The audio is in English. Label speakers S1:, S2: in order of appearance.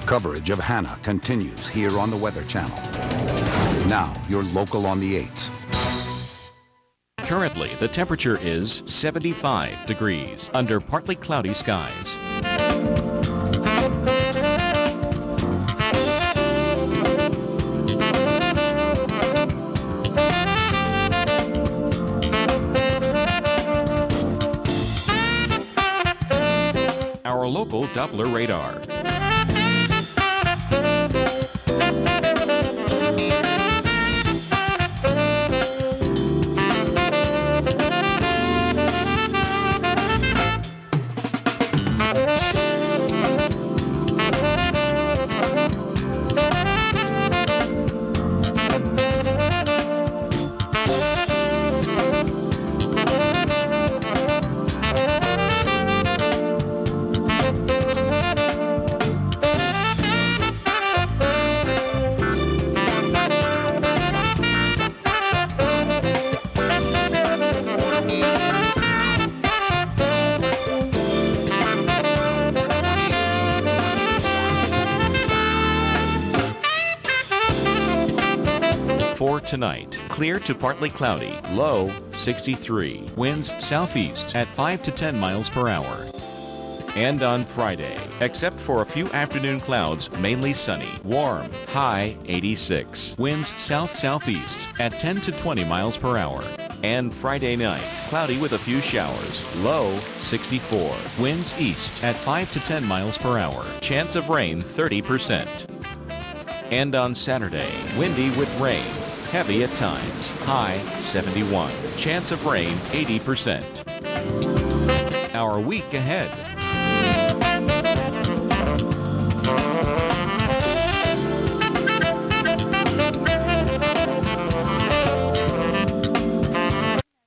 S1: Coverage of Hanna continues here on the Weather Channel. Now, your local on the 8s.
S2: Currently, the temperature is 75 degrees under partly cloudy skies. Our local Doppler radar. For tonight, clear to partly cloudy, low 63, winds southeast at 5 to 10 miles per hour. And on Friday, except for a few afternoon clouds, mainly sunny, warm, high 86, winds south-southeast at 10 to 20 miles per hour. And Friday night, cloudy with a few showers, low 64, winds east at 5 to 10 miles per hour, chance of rain 30%. And on Saturday, windy with rain, heavy at times, high 71, chance of rain 80%. Our week ahead.